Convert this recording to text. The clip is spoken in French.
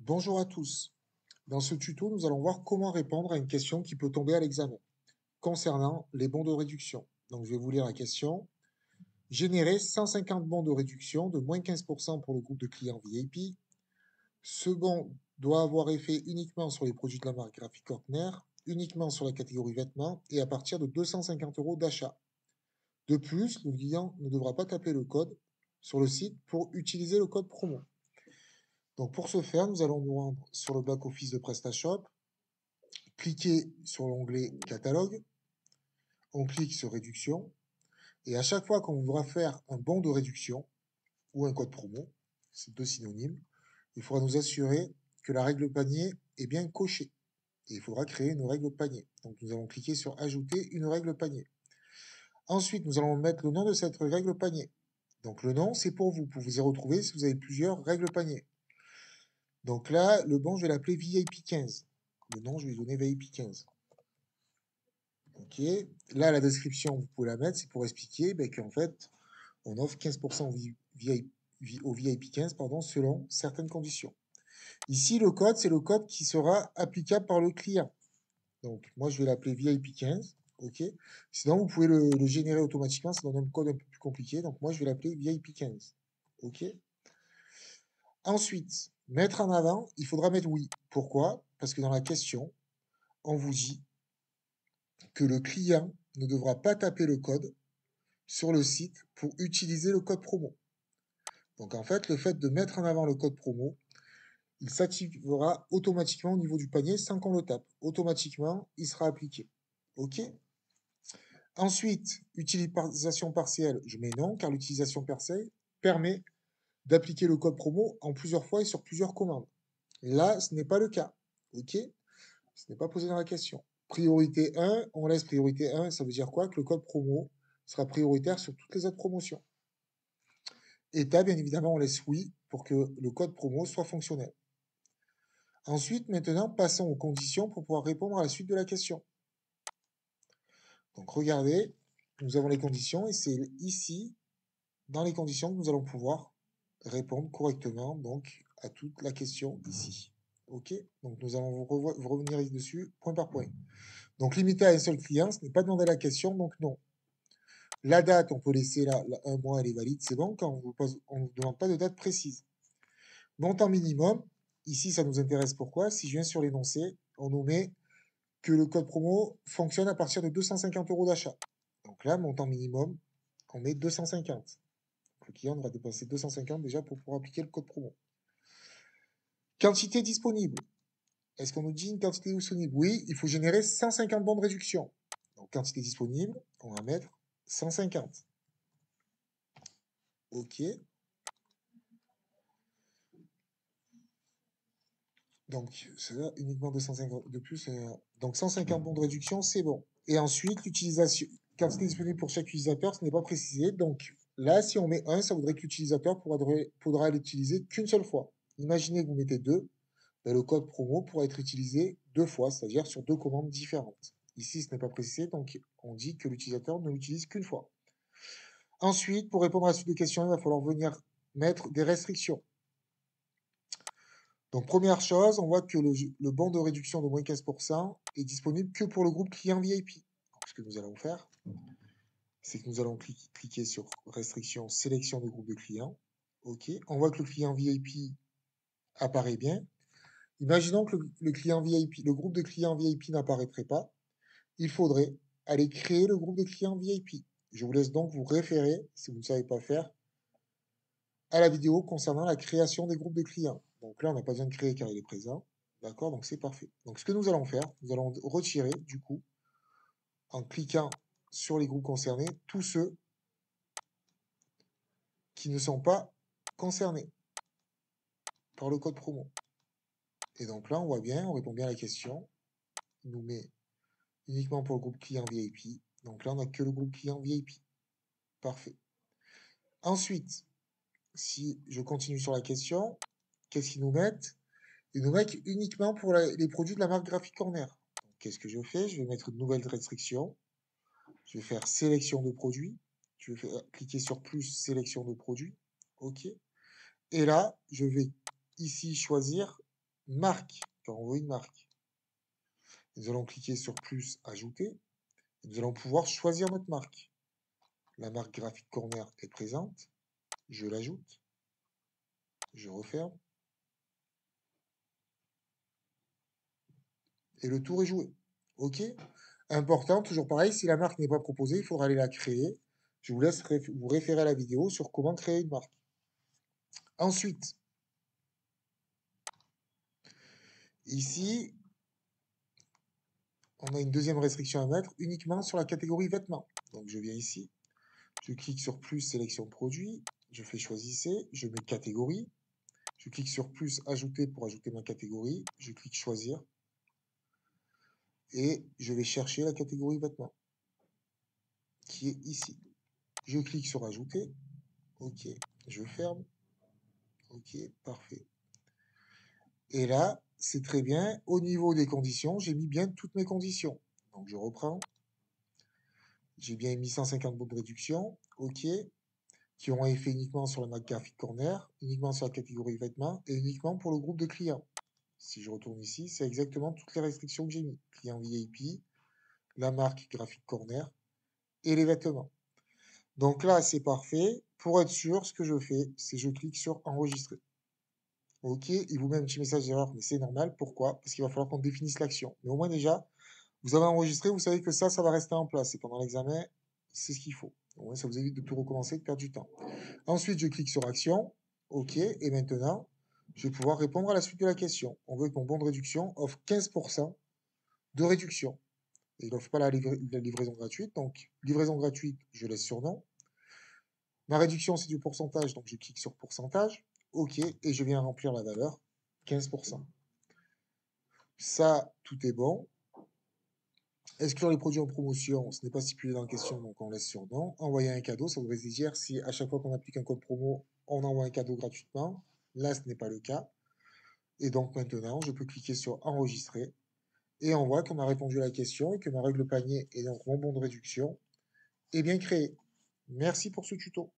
Bonjour à tous. Dans ce tuto, nous allons voir comment répondre à une question qui peut tomber à l'examen concernant les bons de réduction. Donc, je vais vous lire la question. Générer 150 bons de réduction de moins 15% pour le groupe de clients VIP. Ce bon doit avoir effet uniquement sur les produits de la marque Graphic Corner, uniquement sur la catégorie vêtements et à partir de 250 € d'achat. De plus, le client ne devra pas taper le code sur le site pour utiliser le code promo. Donc pour ce faire, nous allons nous rendre sur le back-office de PrestaShop, cliquer sur l'onglet Catalogue, on clique sur Réduction, et à chaque fois qu'on voudra faire un bon de réduction ou un code promo, c'est deux synonymes, il faudra nous assurer que la règle panier est bien cochée. Et il faudra créer une règle panier. Donc nous allons cliquer sur Ajouter une règle panier. Ensuite, nous allons mettre le nom de cette règle panier. Donc le nom, c'est pour vous y retrouver si vous avez plusieurs règles panier. Donc là, le bon, je vais l'appeler VIP 15. Le nom, je vais lui donner VIP 15. Ok. Là, la description, vous pouvez la mettre, c'est pour expliquer qu'en fait, on offre 15% au VIP 15 pardon, selon certaines conditions. Ici, le code, c'est le code qui sera applicable par le client. Donc, moi, je vais l'appeler VIP 15. Ok. Sinon, vous pouvez le générer automatiquement, ça donne un code un peu plus compliqué. Donc, moi, je vais l'appeler VIP 15. Ok. Ensuite, mettre en avant, il faudra mettre oui. Pourquoi? Parce que dans la question, on vous dit que le client ne devra pas taper le code sur le site pour utiliser le code promo. Donc en fait, le fait de mettre en avant le code promo, il s'activera automatiquement au niveau du panier sans qu'on le tape. Automatiquement, il sera appliqué. OK? Ensuite, utilisation partielle, je mets non, car l'utilisation partielle permet d'appliquer le code promo en plusieurs fois et sur plusieurs commandes. Là, ce n'est pas le cas. OK? Ce n'est pas posé dans la question. Priorité 1, on laisse priorité 1, ça veut dire quoi? Que le code promo sera prioritaire sur toutes les autres promotions. État, bien évidemment, on laisse oui pour que le code promo soit fonctionnel. Ensuite, maintenant, passons aux conditions pour pouvoir répondre à la suite de la question. Donc, regardez, nous avons les conditions et c'est ici, dans les conditions, que nous allons pouvoir répondre correctement donc, à toute la question ici. OK? Donc, nous allons vous revenir dessus point par point. Donc, limité à un seul client, ce n'est pas demandé à la question, donc non. La date, on peut laisser là, un mois, elle est valide, c'est bon, quand on ne vous demande pas de date précise. Montant minimum, ici, ça nous intéresse pourquoi? Si je viens sur l'énoncé, on nous met que le code promo fonctionne à partir de 250 € d'achat. Donc là, montant minimum, on met 250. Le client devra dépenser 250 déjà pour pouvoir appliquer le code promo. Quantité disponible. Est-ce qu'on nous dit une quantité disponible? Oui, il faut générer 150 bons de réduction. Donc, quantité disponible, on va mettre 150. OK. Donc, c'est uniquement 250 de plus. Donc, 150 bons de réduction, c'est bon. Et ensuite, l'utilisation, quantité disponible pour chaque utilisateur, ce n'est pas précisé. Donc, là, si on met 1, ça voudrait que l'utilisateur pourra l'utiliser qu'une seule fois. Imaginez que vous mettez 2, ben, le code promo pourra être utilisé 2 fois, c'est-à-dire sur 2 commandes différentes. Ici, ce n'est pas précisé, donc on dit que l'utilisateur ne l'utilise qu'une fois. Ensuite, pour répondre à la suite des questions, il va falloir venir mettre des restrictions. Donc, première chose, on voit que le bon de réduction de moins 15% est disponible que pour le groupe client VIP. Donc, ce que nous allons faire, c'est que nous allons cliquer sur restriction, sélection de groupe de clients. OK. On voit que le client VIP apparaît bien. Imaginons que le client VIP, le groupe de clients VIP n'apparaîtrait pas. Il faudrait aller créer le groupe de clients VIP. Je vous laisse donc vous référer, si vous ne savez pas faire, à la vidéo concernant la création des groupes de clients. Donc là, on n'a pas besoin de créer car il est présent. D'accord? Donc c'est parfait. Donc ce que nous allons faire, nous allons retirer, du coup, en cliquant sur les groupes concernés, tous ceux qui ne sont pas concernés par le code promo. Et donc là, on voit bien, on répond bien à la question. Il nous met uniquement pour le groupe client VIP. Donc là, on n'a que le groupe client VIP. Parfait. Ensuite, si je continue sur la question, qu'est-ce qu'ils nous mettent? Ils nous mettent uniquement pour les produits de la marque Graphic Corner. Qu'est-ce que je fais? Je vais mettre une nouvelle restriction. Je vais faire sélection de produits. Je vais cliquer sur plus sélection de produits. OK. Et là, je vais ici choisir marque, quand on veut une marque. Nous allons cliquer sur plus, ajouter. Et nous allons pouvoir choisir notre marque. La marque Graphic Corner est présente. Je l'ajoute. Je referme. Et le tour est joué. OK? Important, toujours pareil, si la marque n'est pas proposée, il faudra aller la créer. Je vous laisse vous référer à la vidéo sur comment créer une marque. Ensuite, ici, on a une deuxième restriction à mettre uniquement sur la catégorie vêtements. Donc je viens ici, je clique sur plus, sélection produit, je fais choisissez, je mets catégorie, je clique sur plus, ajouter pour ajouter ma catégorie, je clique choisir, et je vais chercher la catégorie vêtements, qui est ici. Je clique sur ajouter, ok, je ferme, ok, parfait. Et là, c'est très bien, au niveau des conditions, j'ai mis bien toutes mes conditions. Donc je reprends, j'ai bien mis 150 bons de réduction, ok, qui auront effet uniquement sur la marque Graphic Corner, uniquement sur la catégorie vêtements et uniquement pour le groupe de clients. Si je retourne ici, c'est exactement toutes les restrictions que j'ai mis. Client VIP, la marque Graphic Corner et les vêtements. Donc là, c'est parfait. Pour être sûr, ce que je fais, c'est je clique sur enregistrer. Ok, il vous met un petit message d'erreur, mais c'est normal. Pourquoi? Parce qu'il va falloir qu'on définisse l'action. Mais au moins déjà, vous avez enregistré, vous savez que ça va rester en place. Et pendant l'examen, c'est ce qu'il faut. Au moins, ça vous évite de tout recommencer, de perdre du temps. Ensuite, je clique sur action. OK. Et maintenant, je vais pouvoir répondre à la suite de la question. On veut que mon bon de réduction offre 15% de réduction. Et il n'offre pas la livraison gratuite. Donc, livraison gratuite, je laisse sur non. Ma réduction, c'est du pourcentage. Donc, je clique sur pourcentage. OK. Et je viens remplir la valeur 15%. Ça, tout est bon. Exclure les produits en promotion, ce n'est pas stipulé dans la question, donc on laisse sur non. Envoyer un cadeau, ça voudrait dire si à chaque fois qu'on applique un code promo, on envoie un cadeau gratuitement. Là, ce n'est pas le cas. Et donc maintenant, je peux cliquer sur enregistrer. Et on voit qu'on a répondu à la question et que ma règle panier et donc mon bon de réduction est bien créé. Merci pour ce tuto.